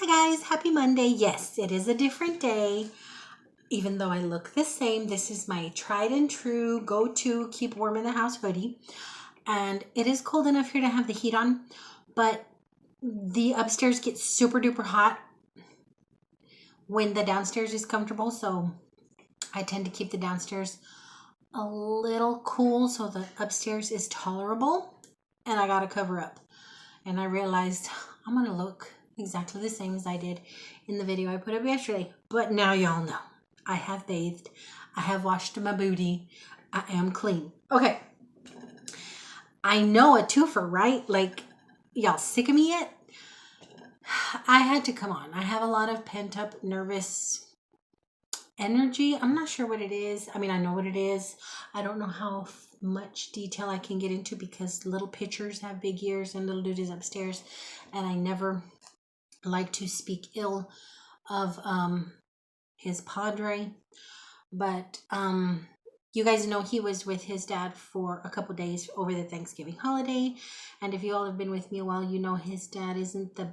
Hi guys, happy Monday. Yes, it is a different day. Even though I look the same, this is my tried and true go-to keep warm in the house hoodie. And it is cold enough here to have the heat on, but the upstairs gets super duper hot when the downstairs is comfortable. So I tend to keep the downstairs a little cool so the upstairs is tolerable. And I got to cover up. And I realized I'm going to look exactly the same as I did in the video I put up yesterday. But now y'all know. I have bathed. I have washed my booty. I am clean. Okay. I know a twofer, right? Like, y'all sick of me yet? I had to come on. I have a lot of pent up nervous energy. I'm not sure what it is. I mean, I know what it is. I don't know how much detail I can get into because little pitchers have big ears and little dude is upstairs. And I never like to speak ill of his padre. But you guys know he was with his dad for a couple days over the Thanksgiving holiday. And if you all have been with me a while, you know his dad isn't the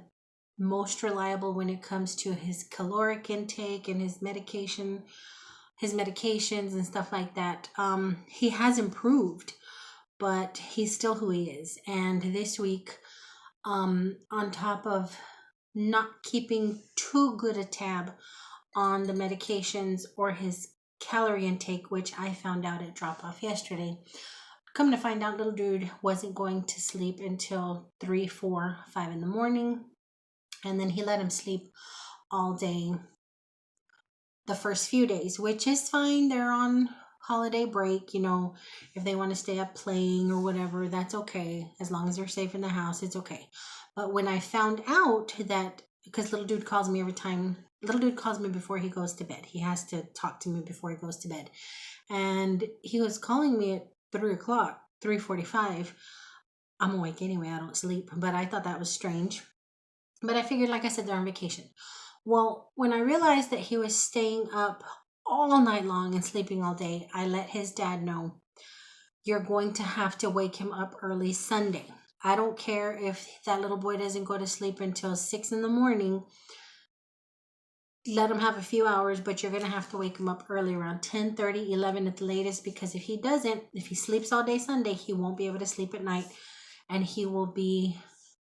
most reliable when it comes to his caloric intake and his medications and stuff like that. He has improved, but he's still who he is. And this week, on top of not keeping too good a tab on the medications or his calorie intake, which I found out at drop off yesterday. Come to find out, little dude wasn't going to sleep until 3, 4, 5 in the morning. And then he let him sleep all day the first few days, which is fine. They're on holiday break. You know, if they want to stay up playing or whatever, that's okay. As long as they're safe in the house, it's okay. But when I found out that, because little dude calls me every time, little dude calls me before he goes to bed. He has to talk to me before he goes to bed. And he was calling me at 3 o'clock, 3:45. I'm awake anyway. I don't sleep. But I thought that was strange. But I figured, like I said, they're on vacation. Well, when I realized that he was staying up all night long and sleeping all day, I let his dad know, you're going to have to wake him up early Sunday. I don't care if that little boy doesn't go to sleep until 6 in the morning. Let him have a few hours, but you're going to have to wake him up early, around 10:30, 11 at the latest, because if he doesn't, if he sleeps all day Sunday, he won't be able to sleep at night, and he will be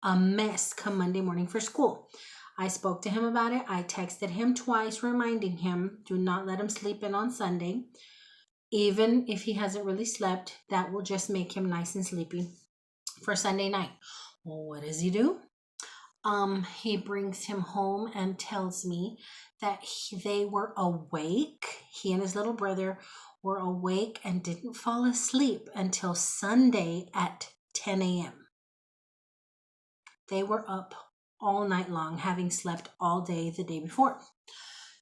a mess come Monday morning for school. I spoke to him about it. I texted him twice reminding him, do not let him sleep in on Sunday. Even if he hasn't really slept, that will just make him nice and sleepy for Sunday night. Well, what does he do? He brings him home and tells me that they were awake. He and his little brother were awake and didn't fall asleep until Sunday at 10 a.m. They were up all night long, having slept all day the day before.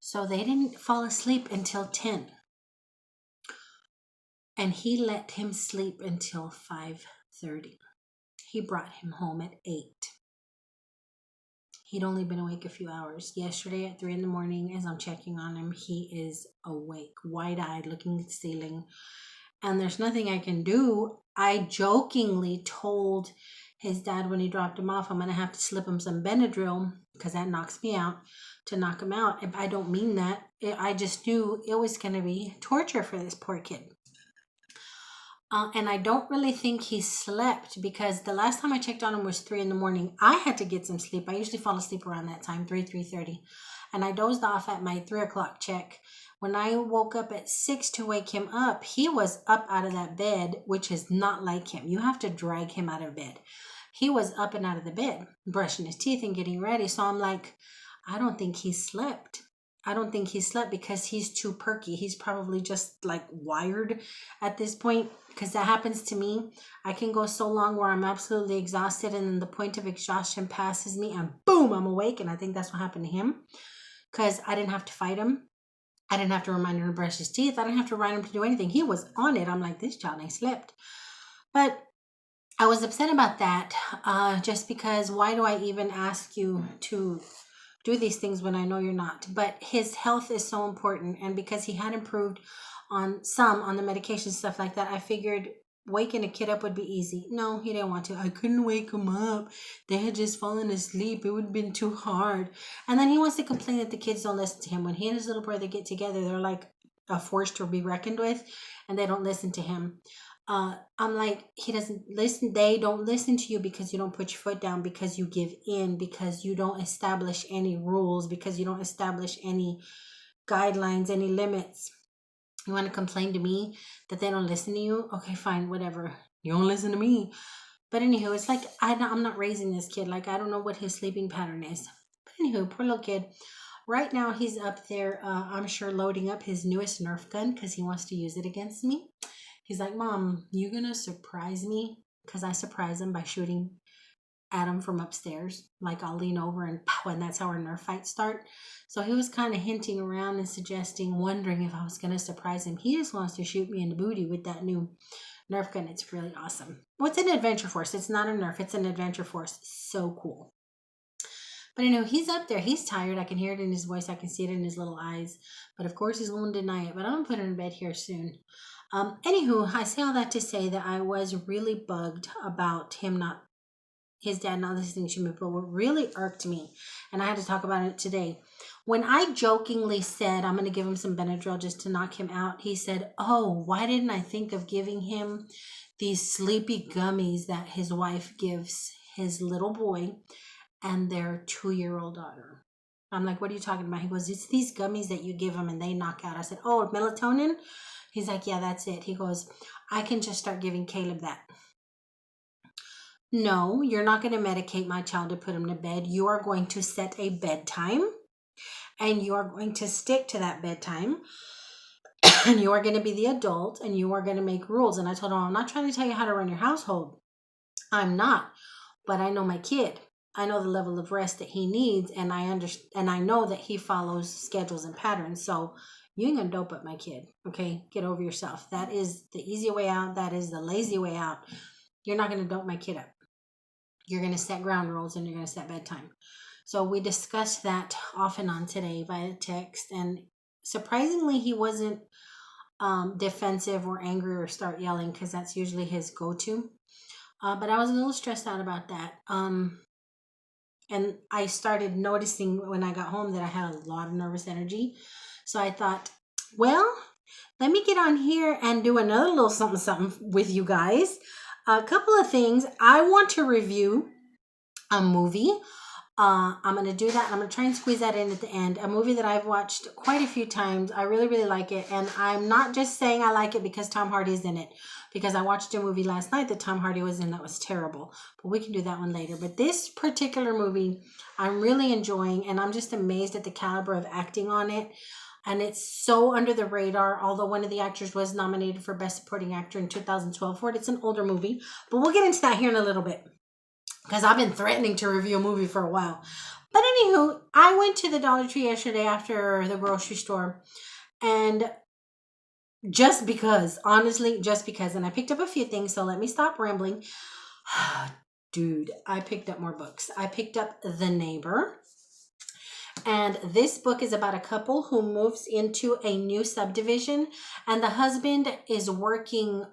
So they didn't fall asleep until 10. And he let him sleep until 5:30. He brought him home at 8. He'd only been awake a few hours. Yesterday at 3 in the morning, as I'm checking on him, he is awake, wide-eyed, looking at the ceiling. And there's nothing I can do. I jokingly told his dad when he dropped him off, I'm going to have to slip him some Benadryl because that knocks me out, to knock him out. I don't mean that. I just knew it was going to be torture for this poor kid. And I don't really think he slept because the last time I checked on him was 3 in the morning. I had to get some sleep. I usually fall asleep around that time, 3:30. And I dozed off at my 3 o'clock check. When I woke up at 6 to wake him up, he was up out of that bed, which is not like him. You have to drag him out of bed. He was up and out of the bed, brushing his teeth and getting ready. So I'm like, I don't think he slept. I don't think he slept because he's too perky. He's probably just like wired at this point, because that happens to me. I can go so long where I'm absolutely exhausted and then the point of exhaustion passes me and boom, I'm awake. And I think that's what happened to him because I didn't have to fight him. I didn't have to remind him to brush his teeth. I didn't have to remind him to do anything. He was on it. I'm like, this child ain't slept. But I was upset about that just because why do I even ask you to do these things when I know you're not? But his health is so important. And because he had improved on the medication, stuff like that, I figured waking a kid up would be easy. No, he didn't want to. I couldn't wake him up. They had just fallen asleep. It would have been too hard. And then he wants to complain that the kids don't listen to him. When he and his little brother get together, they're like a force to be reckoned with, and they don't listen to him. I'm like, he doesn't listen. They don't listen to you because you don't put your foot down, because you give in, because you don't establish any rules, because you don't establish any guidelines, any limits. You want to complain to me that they don't listen to you? Okay, fine, whatever. You don't listen to me. But anywho, it's like I'm not raising this kid. Like, I don't know what his sleeping pattern is. But anywho, poor little kid. Right now, he's up there, I'm sure, loading up his newest Nerf gun because he wants to use it against me. He's like, Mom, you gonna surprise me? Because I surprise him by shooting at him from upstairs. Like, I'll lean over and pow, and that's how our Nerf fights start. So he was kind of hinting around and suggesting, wondering if I was going to surprise him. He just wants to shoot me in the booty with that new Nerf gun. It's really awesome. Well, it's an Adventure Force. It's not a Nerf. It's an Adventure Force. So cool. But he's up there. He's tired. I can hear it in his voice. I can see it in his little eyes. But of course, he's going to deny it. But I'm going to put him in bed here soon. Anywho, I say all that to say that I was really bugged about his dad not listening to me. But what really irked me, and I had to talk about it today, when I jokingly said I'm going to give him some Benadryl just to knock him out, he said, oh, why didn't I think of giving him these sleepy gummies that his wife gives his little boy and their 2-year-old daughter? I'm like, what are you talking about? He goes, it's these gummies that you give them and they knock out. I said, oh, melatonin? He's like, yeah, that's it. He goes, I can just start giving Caleb that. No, you're not going to medicate my child to put him to bed. You are going to set a bedtime, and you are going to stick to that bedtime, and you are going to be the adult, and you are going to make rules. And I told him, I'm not trying to tell you how to run your household. I'm not, but I know my kid. I know the level of rest that he needs, and I understand, and I know that he follows schedules and patterns. So you ain't gonna dope up my kid, okay? Get over yourself. That is the easy way out. That is the lazy way out. You're not gonna dope my kid up. You're gonna set ground rules, and you're gonna set bedtime. So we discussed that off and on today via text, and surprisingly, he wasn't defensive or angry or start yelling, because that's usually his go-to. But I was a little stressed out about that. And I started noticing when I got home that I had a lot of nervous energy. So I thought, well, let me get on here and do another little something with you guys. A couple of things. I want to review a movie. I'm going to do that. I'm going to try and squeeze that in at the end. A movie that I've watched quite a few times. I really, really like it. And I'm not just saying I like it because Tom Hardy's in it. Because I watched a movie last night that Tom Hardy was in that was terrible. But we can do that one later. But this particular movie, I'm really enjoying. And I'm just amazed at the caliber of acting on it. And it's so under the radar. Although one of the actors was nominated for Best Supporting Actor in 2012 for it. It's an older movie. But we'll get into that here in a little bit, because I've been threatening to review a movie for a while. But anywho, I went to the Dollar Tree yesterday after the grocery store. And just because, honestly, just because. And I picked up a few things, so let me stop rambling. Dude, I picked up more books. I picked up The Neighbor. And this book is about a couple who moves into a new subdivision. And the husband is working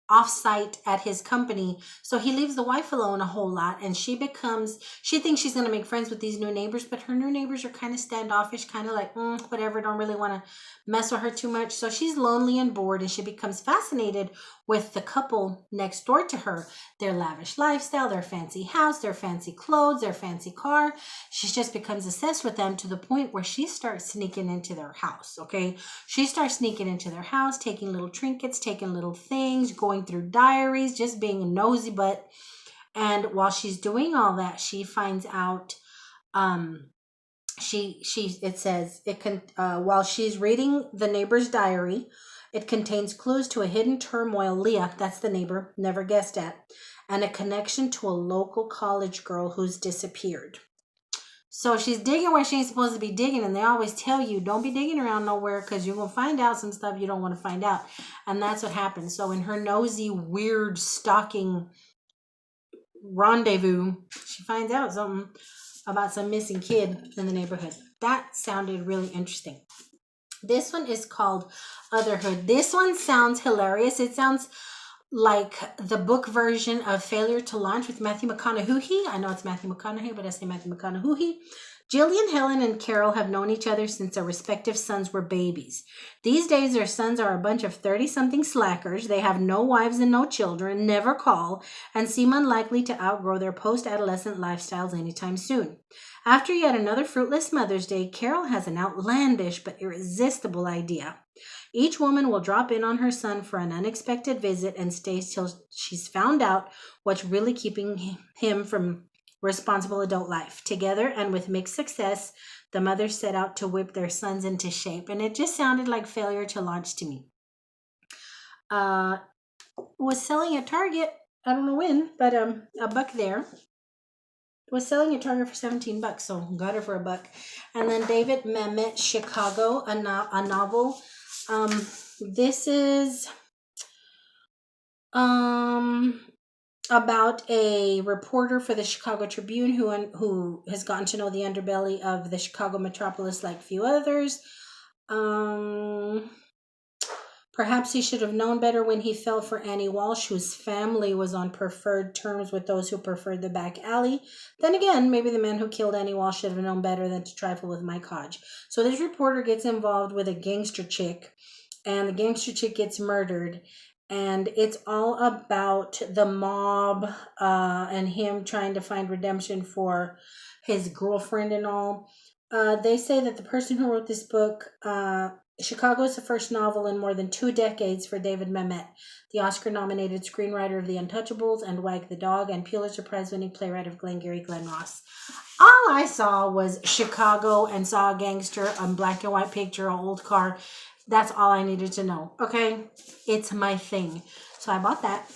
off-site at his company, so he leaves the wife alone a whole lot, and she thinks she's going to make friends with these new neighbors, but her new neighbors are kind of standoffish, kind of like whatever, don't really want to mess with her too much. So she's lonely and bored, and she becomes fascinated with the couple next door to her, their lavish lifestyle, their fancy house, their fancy clothes, their fancy car. She just becomes obsessed with them to the point where she starts sneaking into their house. Okay, she starts sneaking into their house, taking little trinkets, taking little things, going through diaries, just being a nosy butt. And while she's doing all that, she finds out while she's reading the neighbor's diary, it contains clues to a hidden turmoil Leah, that's the neighbor, never guessed at, and a connection to a local college girl who's disappeared. So she's digging where she ain't supposed to be digging, and they always tell you, don't be digging around nowhere, because you're going to find out some stuff you don't want to find out. And that's what happens. So in her nosy, weird, stalking rendezvous, she finds out something about some missing kid in the neighborhood. That sounded really interesting. This one is called Otherhood. This one sounds hilarious. It sounds like the book version of Failure to Launch with Matthew McConaughey. I know it's Matthew McConaughey, but I say Matthew McConaughey. Jillian, Helen, and Carol have known each other since their respective sons were babies. These days, their sons are a bunch of 30-something slackers. They have no wives and no children, never call, and seem unlikely to outgrow their post-adolescent lifestyles anytime soon. After yet another fruitless Mother's Day, Carol has an outlandish but irresistible idea. Each woman will drop in on her son for an unexpected visit and stay till she's found out what's really keeping him from responsible adult life. Together and with mixed success, the mothers set out to whip their sons into shape. And it just sounded like Failure to Launch to me. Was selling at Target, I don't know when, but a buck there. Was selling at Target for $17, so got it for a buck. And then David Mamet, Chicago, a novel. This is about a reporter for the Chicago Tribune who has gotten to know the underbelly of the Chicago metropolis like few others. Perhaps he should have known better when he fell for Annie Walsh, whose family was on preferred terms with those who preferred the back alley. Then again, maybe the man who killed Annie Walsh should have known better than to trifle with Mike Hodge. So this reporter gets involved with a gangster chick, and the gangster chick gets murdered. And it's all about the mob and him trying to find redemption for his girlfriend and all. They say that the person who wrote this book, Chicago is the first novel in more than 2 decades for David Mamet, the Oscar-nominated screenwriter of The Untouchables and Wag the Dog, and Pulitzer Prize-winning playwright of Glengarry Glen Ross. All I saw was Chicago and saw a gangster, a black and white picture, an old car. That's all I needed to know. Okay, it's my thing. So I bought that.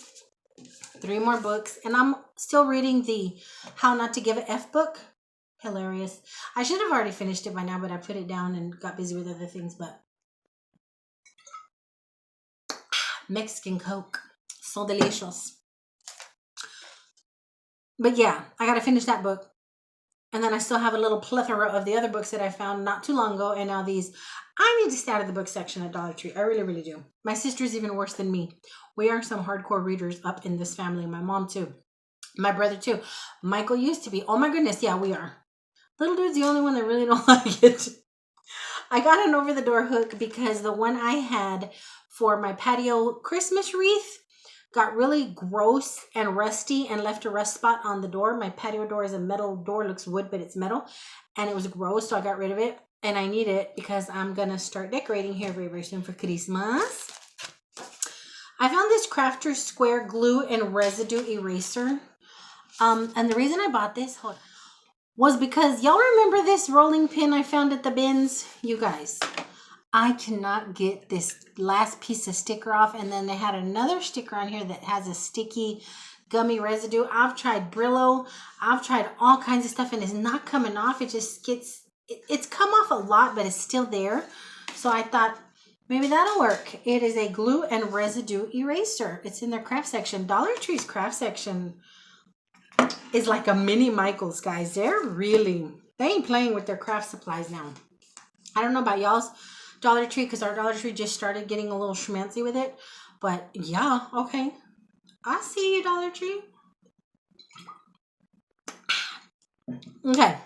3 more books, and I'm still reading the How Not to Give a F book. Hilarious. I should have already finished it by now, but I put it down and got busy with other things. But Mexican Coke, so delicious. But yeah, I gotta finish that book. And then I still have a little plethora of the other books that I found not too long ago. And now these, I need to stay out of the book section at Dollar Tree. I really, really do. My sister's even worse than me. We are some hardcore readers up in this family. My mom too. My brother too. Michael used to be. Oh my goodness. Yeah, we are. Little dude's the only one that really don't like it. I got an over-the-door hook because the one I had for my patio Christmas wreath got really gross and rusty and left a rust spot on the door. My patio door is a metal door, looks wood, but it's metal. And it was gross, so I got rid of it. And I need it because I'm going to start decorating here very, very soon for Christmas. I found this Crafter's Square Glue and Residue Eraser. And the reason I bought this was because y'all remember this rolling pin I found at the bins? You guys, I cannot get this last piece of sticker off. And then they had another sticker on here that has a sticky gummy residue. I've tried Brillo. I've tried all kinds of stuff and it's not coming off. It just gets, it's come off a lot, but it's still there. So I thought maybe that'll work. It is a glue and residue eraser. It's in their craft section. Dollar Tree's craft section is like a mini Michael's, guys. They ain't playing with their craft supplies now. I don't know about y'all's Dollar Tree because our Dollar Tree just started getting a little schmancy with it. But yeah, okay. I see you, Dollar Tree. Okay.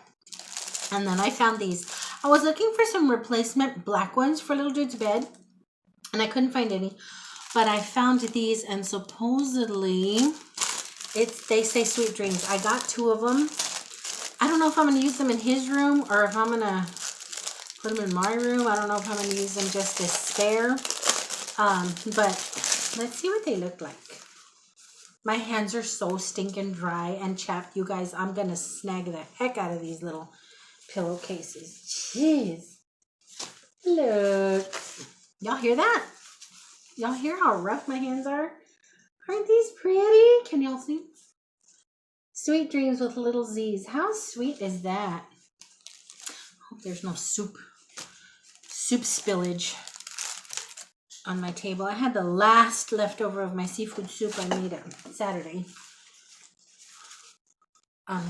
And then I found these. I was looking for some replacement black ones for little dude's bed. And I couldn't find any. But I found these and supposedly they say Sweet Dreams. I got 2 of them. I don't know if I'm going to use them in his room or if I'm going to put them in my room. I don't know if I'm going to use them just as spare. But let's see what they look like. My hands are so stinking dry and chapped, you guys. I'm going to snag the heck out of these little pillowcases. Jeez. Look. Y'all hear that? Y'all hear how rough my hands are? Aren't these pretty? Can y'all see? Sweet Dreams with little Z's. How sweet is that? Hope there's no soup spillage on my table. I had the last leftover of my seafood soup I made on Saturday. I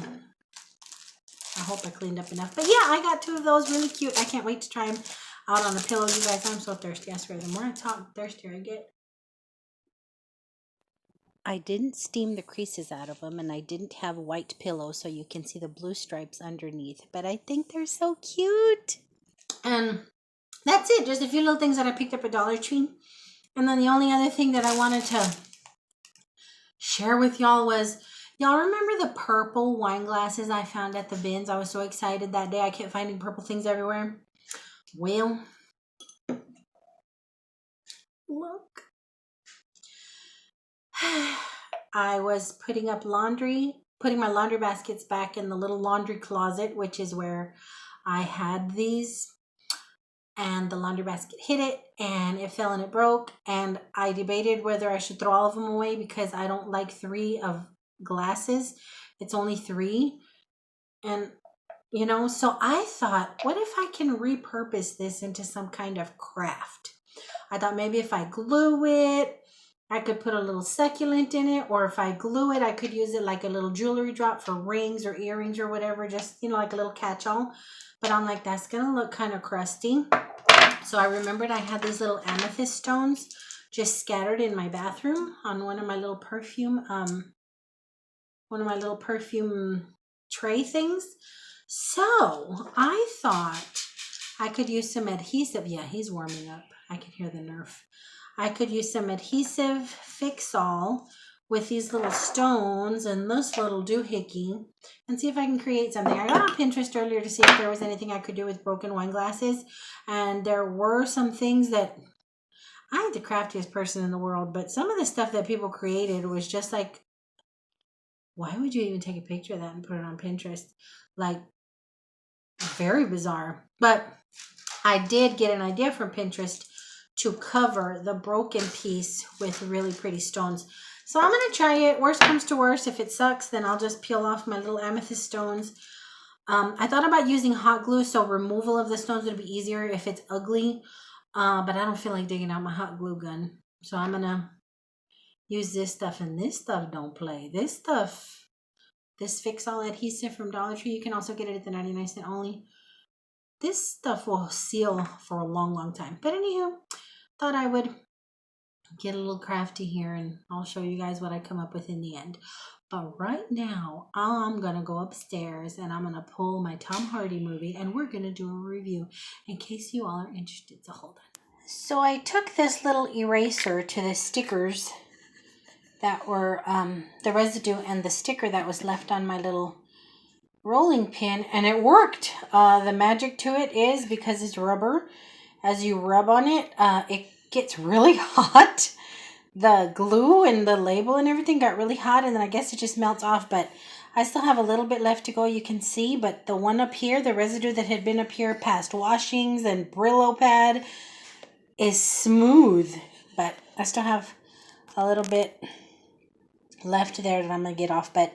hope I cleaned up enough. But yeah, I got 2 of those. Really cute. I can't wait to try them out on the pillow. You guys, I'm so thirsty. I swear, the more I talk, the thirstier I get. I didn't steam the creases out of them, and I didn't have white pillows so you can see the blue stripes underneath, but I think they're so cute. And that's it, just a few little things that I picked up at Dollar Tree. And then the only other thing that I wanted to share with y'all was, y'all remember the purple wine glasses I found at the bins? I was so excited that day. I kept finding purple things everywhere. Well, look. I was putting my laundry baskets back in the little laundry closet, which is where I had these. And the laundry basket hit it and it fell and it broke. And I debated whether I should throw all of them away because I don't like 3 of glasses. It's only 3. And, so I thought, what if I can repurpose this into some kind of craft? I thought maybe if I glue it, I could put a little succulent in it, or if I glue it, I could use it like a little jewelry drop for rings or earrings or whatever, just, like a little catch-all. But I'm like, that's going to look kind of crusty. So I remembered I had these little amethyst stones just scattered in my bathroom on one of my little perfume tray things. So I thought I could use some adhesive. Yeah, he's warming up. I can hear the Nerf. I could use some adhesive fix-all with these little stones and this little doohickey and see if I can create something. I got on Pinterest earlier to see if there was anything I could do with broken wine glasses, and there were some things that I ain't the craftiest person in the world, but some of the stuff that people created was just like, why would you even take a picture of that and put it on Pinterest? Like, very bizarre. But I did get an idea from Pinterest to cover the broken piece with really pretty stones. So I'm going to try it. Worst comes to worst. If it sucks, then I'll just peel off my little amethyst stones. I thought about using hot glue, so removal of the stones would be easier if it's ugly. But I don't feel like digging out my hot glue gun. So I'm going to use this stuff, and this stuff don't play. This fix-all adhesive from Dollar Tree, you can also get it at the 99-cent only. This stuff will seal for a long, long time. But anywho, thought I would get a little crafty here, and I'll show you guys what I come up with in the end. But right now, I'm going to go upstairs, and I'm going to pull my Tom Hardy movie, and we're going to do a review in case you all are interested. So hold on. So I took this little eraser to the stickers that were the residue and the sticker that was left on my little rolling pin, and it worked. The magic to it is because it's rubber, as you rub on it, it gets really hot. The glue and the label and everything got really hot, and then I guess it just melts off, but I still have a little bit left to go, you can see. But the one up here, the residue that had been up here past washings and Brillo pad, is smooth, but I still have a little bit left there that I'm gonna get off. But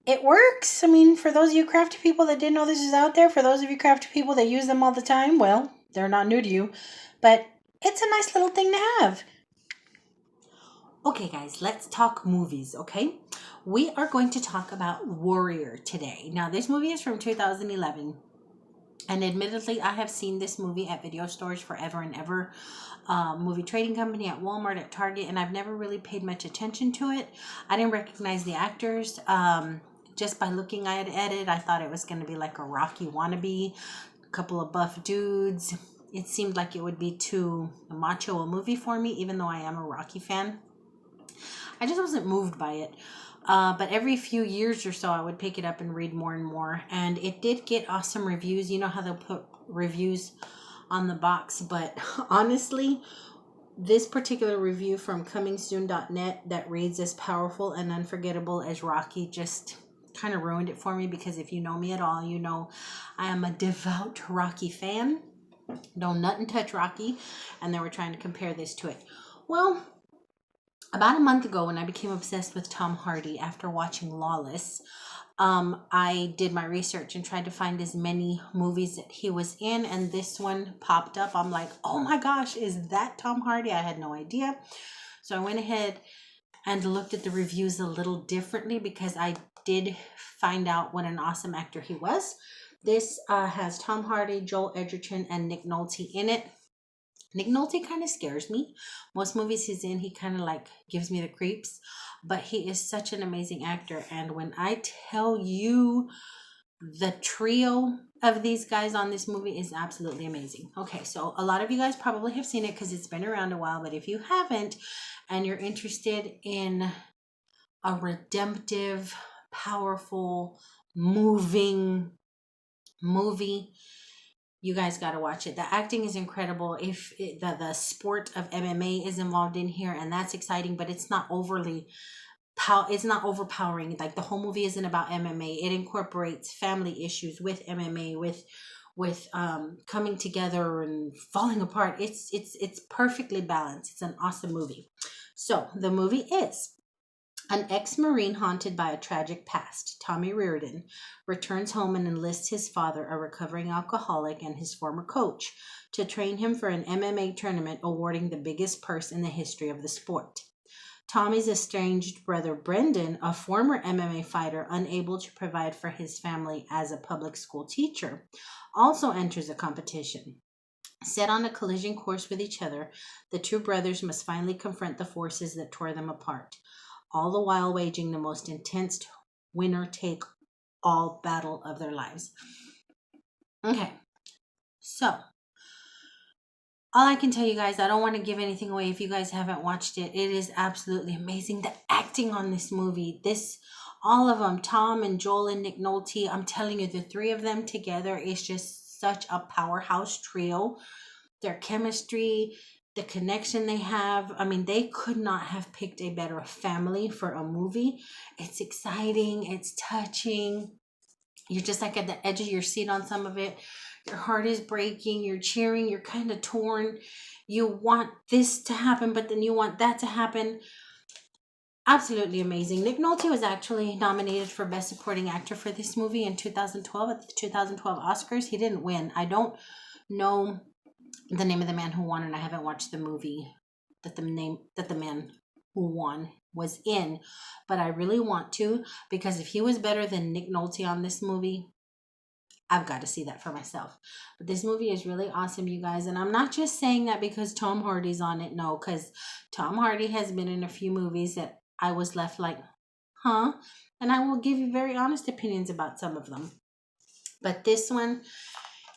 it works. I mean, for those of you crafty people that didn't know this is out there, for those of you crafty people that use them all the time, well, they're not new to you, but it's a nice little thing to have. Okay, guys, let's talk movies, okay? We are going to talk about Warrior today. Now, this movie is from 2011, and admittedly, I have seen this movie at video stores forever and ever. Movie trading company, at Walmart, at Target, and I've never really paid much attention to it. I didn't recognize the actors. Just by looking at it, I thought it was going to be like a Rocky wannabe, a couple of buff dudes. It seemed like it would be too macho a movie for me, even though I am a Rocky fan. I just wasn't moved by it. But every few years or so, I would pick it up and read more and more. And it did get awesome reviews. You know how they'll put reviews on the box. But honestly, this particular review from comingsoon.net that reads as powerful and unforgettable as Rocky just kind of ruined it for me. Because if you know me at all, you know I am a devout Rocky fan. Don't nothing touch Rocky. And they were trying to compare this to it. Well, about a month ago, when I became obsessed with Tom Hardy after watching Lawless, I did my research and tried to find as many movies that he was in, and this one popped up. I'm like, oh my gosh, is that Tom Hardy? I had no idea. So I went ahead and looked at the reviews a little differently because I did find out what an awesome actor he was. This has Tom Hardy, Joel Edgerton, and Nick Nolte in it. Nick Nolte kind of scares me. Most movies he's in, he kind of like gives me the creeps, but he is such an amazing actor. And when I tell you, the trio of these guys on this movie is absolutely amazing. Okay, so a lot of you guys probably have seen it because it's been around a while, but if you haven't and you're interested in a redemptive, powerful, moving movie, you guys got to watch it. The acting is incredible. If the sport of MMA is involved in here, and that's exciting, but it's not overly it's not overpowering. Like the whole movie isn't about MMA. It incorporates family issues with MMA, with coming together and falling apart. It's perfectly balanced. It's an awesome movie. So the movie is: an ex-Marine haunted by a tragic past, Tommy Reardon returns home and enlists his father, a recovering alcoholic, and his former coach to train him for an MMA tournament awarding the biggest purse in the history of the sport. Tommy's estranged brother Brendan, a former MMA fighter unable to provide for his family as a public school teacher, also enters the competition. Set on a collision course with each other, the two brothers must finally confront the forces that tore them apart, all the while waging the most intense winner-take-all battle of their lives. Okay, so all I can tell you guys, I don't want to give anything away if you guys haven't watched it. It is absolutely amazing. The acting on this movie, all of them, Tom and Joel and Nick Nolte, I'm telling you, the three of them together is just such a powerhouse trio. Their chemistry, the connection they have. I mean, they could not have picked a better family for a movie. It's exciting. It's touching. You're just like at the edge of your seat on some of it. Your heart is breaking. You're cheering. You're kind of torn. You want this to happen, but then you want that to happen. Absolutely amazing. Nick Nolte was actually nominated for Best Supporting Actor for this movie in 2012 at the 2012 Oscars. He didn't win. I don't know the name of the man who won, and I haven't watched the movie that the man who won was in, but I really want to, because if he was better than Nick Nolte on this movie, I've got to see that for myself. But this movie is really awesome, you guys, and I'm not just saying that because Tom Hardy's on it. No, because Tom Hardy has been in a few movies that I was left like, huh? And I will give you very honest opinions about some of them. But this one,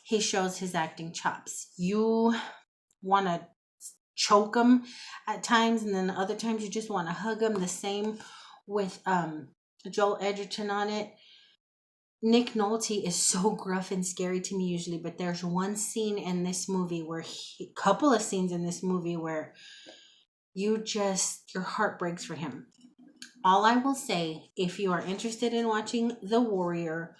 he shows his acting chops. You want to choke him at times, and then other times you just want to hug him. The same with Joel Edgerton on it. Nick Nolte is so gruff and scary to me usually, but there's one scene in this movie where couple of scenes in this movie where your heart breaks for him. All I will say, if you are interested in watching The Warrior,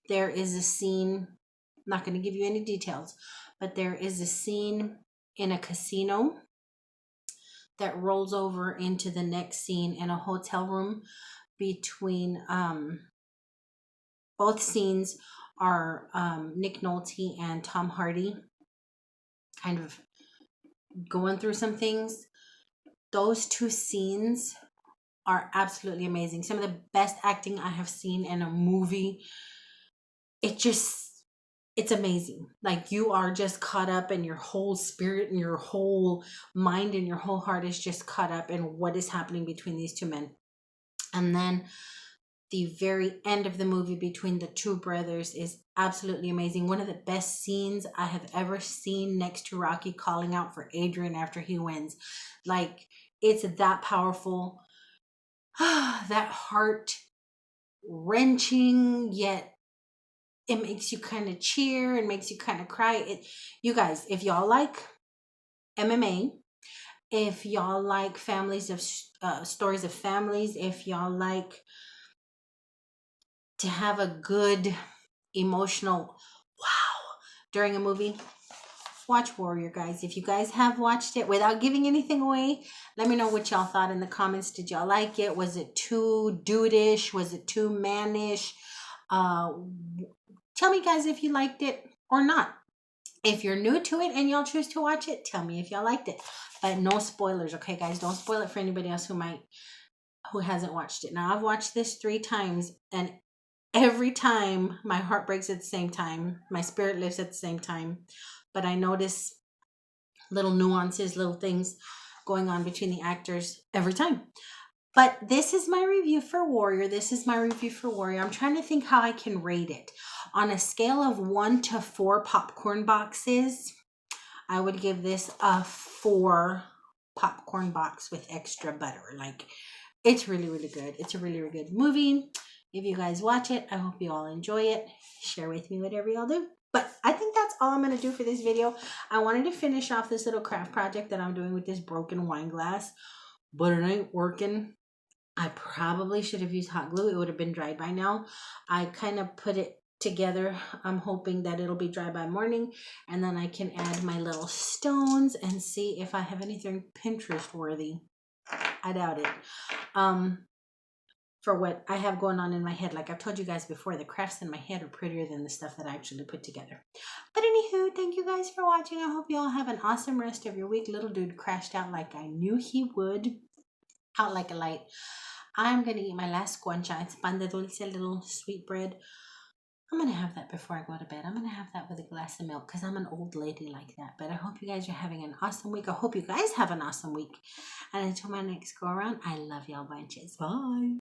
there is a scene, I'm not going to give you any details, but there is a scene in a casino that rolls over into the next scene in a hotel room. Between both scenes are Nick Nolte and Tom Hardy kind of going through some things. Those two scenes are absolutely amazing. Some of the best acting I have seen in a movie. It's amazing. Like, you are just caught up, and your whole spirit and your whole mind and your whole heart is just caught up in what is happening between these two men. And then the very end of the movie between the two brothers is absolutely amazing. One of the best scenes I have ever seen, next to Rocky calling out for Adrian after he wins. Like, it's that powerful. That heart wrenching, yet it makes you kind of cheer and makes you kind of cry. You guys, if y'all like MMA, if y'all like families of stories of families, if y'all like to have a good emotional wow during a movie, watch Warrior, guys. If you guys have watched it, without giving anything away, let me know what y'all thought in the comments. Did y'all like it? Was it too dude-ish? Was it too man-ish? Tell me, guys, if you liked it or not. If you're new to it and y'all choose to watch it, tell me if y'all liked it. But no spoilers, okay, guys? Don't spoil it for anybody else who hasn't watched it. Now, I've watched this 3 times, and every time my heart breaks at the same time, my spirit lifts at the same time. But I notice little nuances, little things going on between the actors every time. But this is my review for Warrior. This is my review for Warrior. I'm trying to think how I can rate it. On a scale of 1 to 4 popcorn boxes, I would give this a 4 popcorn box with extra butter. Like, it's really, really good. It's a really, really good movie. If you guys watch it, I hope you all enjoy it. Share with me whatever y'all do. But I think that's all I'm going to do for this video. I wanted to finish off this little craft project that I'm doing with this broken wine glass, but it ain't working. I probably should have used hot glue. It would have been dry by now. I kind of put it together. I'm hoping that it'll be dry by morning, and then I can add my little stones and see if I have anything Pinterest worthy. I doubt it. For what I have going on in my head, like I've told you guys before, the crafts in my head are prettier than the stuff that I actually put together. But anywho, thank you guys for watching. I hope you all have an awesome rest of your week. Little dude crashed out like I knew he would. Out like a light. I'm going to eat my last guancha. It's pan de dulce, a little sweet bread. I'm going to have that before I go to bed. I'm going to have that with a glass of milk because I'm an old lady like that. But I hope you guys are having an awesome week. I hope you guys have an awesome week. And until my next go around, I love y'all bunches. Bye.